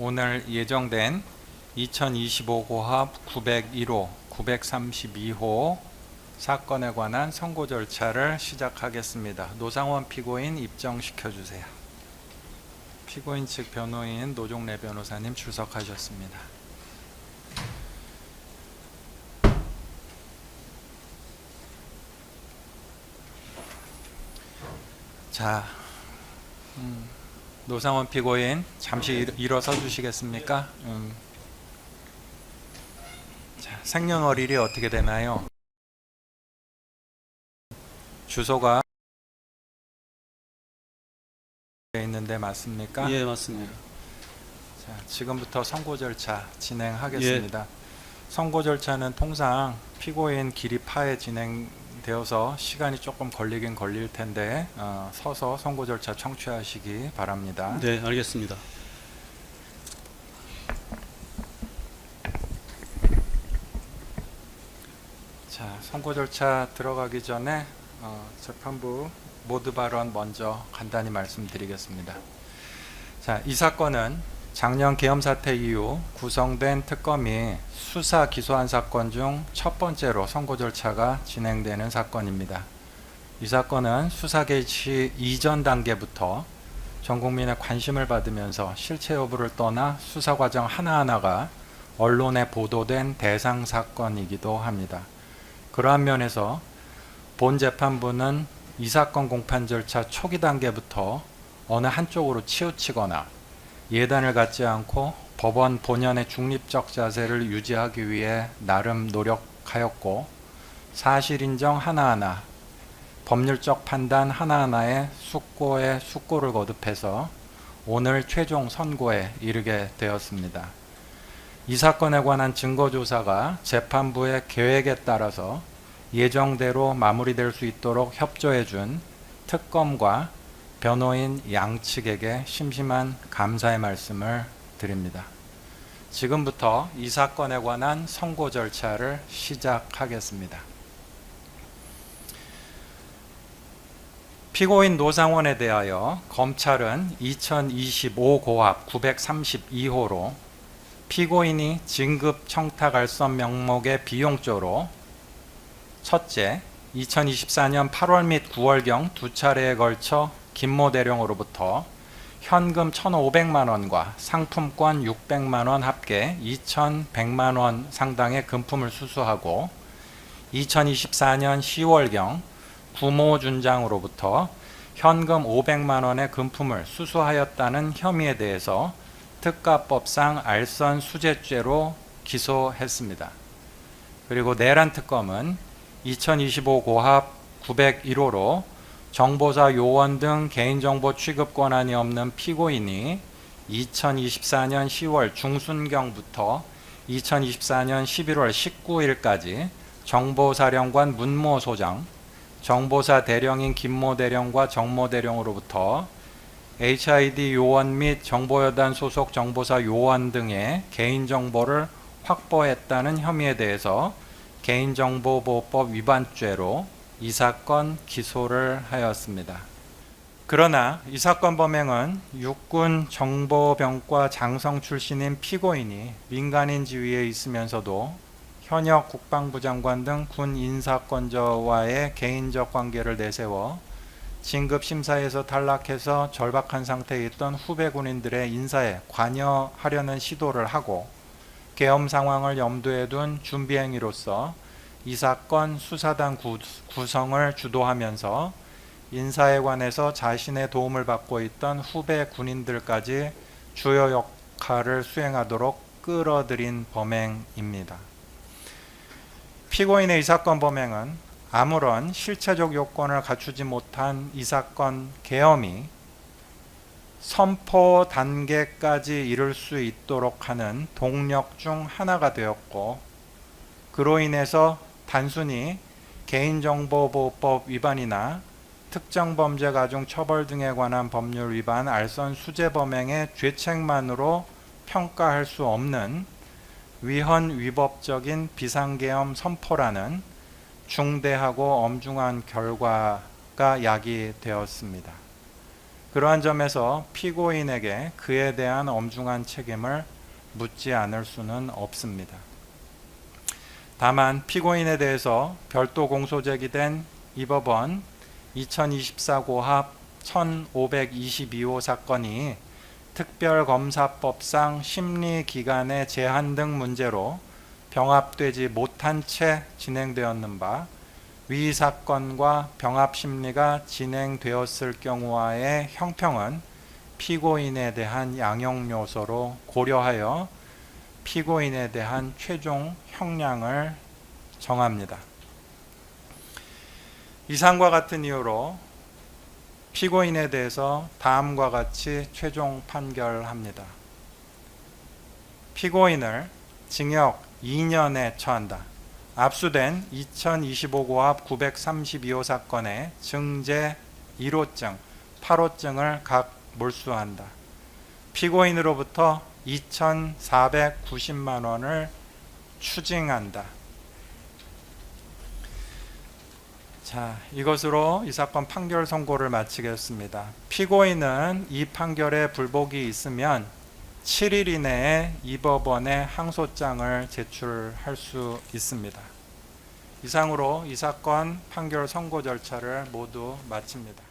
오늘 예정된 2025 고합 901호, 932호 사건에 관한 선고 절차를 시작하겠습니다. 노상원 피고인 입정시켜 주세요. 피고인 측 변호인 노종래 변호사님 출석하셨습니다. 자, 노상원 피고인 잠시 일어서 주시겠습니까? 자, 생년월일이 어떻게 되나요? 주소가 있는데 맞습니까? 예, 맞습니다. 자, 지금부터 선고 절차 진행하겠습니다. 선고 절차는 통상 피고인 기립하에 진행되어서 시간이 조금 걸리긴 걸릴 텐데 서서 선고 절차 청취하시기 바랍니다. 네, 알겠습니다. 자, 선고 절차 들어가기 전에 재판부 모두 발언 먼저 간단히 말씀드리겠습니다. 자, 이 사건은 작년 계엄 사태 이후 구성된 특검이 수사 기소한 사건 중 첫 번째로 선고 절차가 진행되는 사건입니다. 이 사건은 수사 개시 이전 단계부터 전 국민의 관심을 받으면서 실체 여부를 떠나 수사 과정 하나하나가 언론에 보도된 대상 사건이기도 합니다. 그러한 면에서 본 재판부는 이 사건 공판 절차 초기 단계부터 어느 한쪽으로 치우치거나 예단을 갖지 않고 법원 본연의 중립적 자세를 유지하기 위해 나름 노력하였고, 사실 인정 하나하나, 법률적 판단 하나하나에 숙고를 거듭해서 오늘 최종 선고에 이르게 되었습니다. 이 사건에 관한 증거조사가 재판부의 계획에 따라서 예정대로 마무리될 수 있도록 협조해준 특검과 변호인 양측에게 심심한 감사의 말씀을 드립니다. 지금부터 이 사건에 관한 선고 절차를 시작하겠습니다. 피고인 노상원에 대하여 검찰은 2025 고합 932호로 피고인이 진급 청탁 알선 명목의 비용조로 첫째, 2024년 8월 및 9월경 두 차례에 걸쳐 김모 대령으로부터 현금 1,500만 원과 상품권 600만 원 합계 2,100만 원 상당의 금품을 수수하고 2024년 10월경 구모 준장으로부터 현금 500만 원의 금품을 수수하였다는 혐의에 대해서 특가법상 알선 수재죄로 기소했습니다. 그리고 내란 특검은 2025 고합 901호로 정보사 요원 등 개인정보 취급 권한이 없는 피고인이 2024년 10월 중순경부터 2024년 11월 19일까지 정보사령관 문모 소장, 정보사 대령인 김모 대령과 정모 대령으로부터 HID 요원 및 정보여단 소속 정보사 요원 등의 개인정보를 확보했다는 혐의에 대해서 개인정보보호법 위반죄로 이 사건 기소를 하였습니다. 그러나 이 사건 범행은 육군 정보병과 장성 출신인 피고인이 민간인 지위에 있으면서도 현역 국방부 장관 등 군 인사권자와의 개인적 관계를 내세워 진급 심사에서 탈락해서 절박한 상태에 있던 후배 군인들의 인사에 관여하려는 시도를 하고 계엄 상황을 염두에 둔 준비 행위로서 이 사건 수사단 구성을 주도하면서 인사에 관해서 자신의 도움을 받고 있던 후배 군인들까지 주요 역할을 수행하도록 끌어들인 범행입니다. 피고인의 이 사건 범행은 아무런 실체적 요건을 갖추지 못한 이 사건 계엄이 선포 단계까지 이를 수 있도록 하는 동력 중 하나가 되었고, 그로 인해서 단순히 개인정보보호법 위반이나 특정범죄가중 처벌 등에 관한 법률 위반 알선 수재 범행의 죄책만으로 평가할 수 없는 위헌 위법적인 비상계엄 선포라는 중대하고 엄중한 결과가 야기되었습니다. 그러한 점에서 피고인에게 그에 대한 엄중한 책임을 묻지 않을 수는 없습니다. 다만 피고인에 대해서 별도 공소 제기된 이 법원 2024 고합 1522호 사건이 특별검사법상 심리기간의 제한 등 문제로 병합되지 못한 채 진행되었는 바, 위 사건과 병합심리가 진행되었을 경우와의 형평은 피고인에 대한 양형 요소로 고려하여 피고인에 대한 최종 형량을 정합니다. 이상과 같은 이유로 피고인에 대해서 다음과 같이 최종 판결합니다. 피고인을 징역 2년에 처한다. 압수된 2025 고합 932호 사건의 증제 1호증, 8호증을 각 몰수한다. 피고인으로부터 2,490만 원을 추징한다. 자, 이것으로 이 사건 판결 선고를 마치겠습니다. 피고인은 이 판결에 불복이 있으면 7일 이내에 이 법원에 항소장을 제출할 수 있습니다. 이상으로 이 사건 판결 선고 절차를 모두 마칩니다.